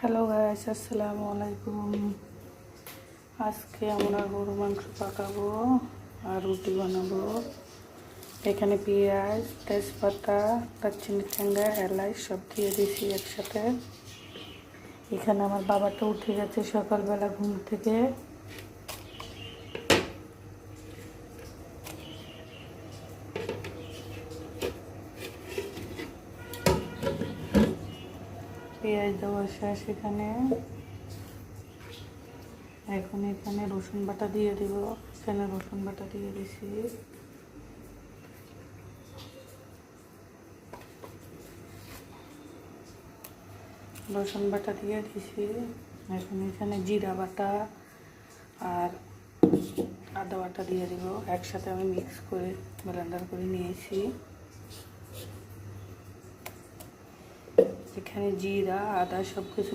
Hello guys, আসসালামু আলাইকুম। আজকে আমরা গরু মাংস পাকাবো আর রুটি বানাবো। এখানে পেঁয়াজ, তেজপাতা, দারচিনি, ঠেঙ্গা, এলাচ সব দিয়ে দিয়েছি একসাথে। এখানে আমার বাবাটা উঠে গেছে সকালবেলা ঘুম থেকে। পেঁয়াজ দেওয়া শেষ। এখন এখানে রসুন বাটা দিয়ে দিব। এখানে রসুন বাটা দিয়ে দিছি। রসুন বাটা দিয়ে দিছি। এখন এখানে জিরা বাটা আর আদা বাটা দিয়ে দিব। একসাথে আমি মিক্স করে ব্লেন্ডার করে নিয়েছি। এখানে জিরা আদা সব কিছু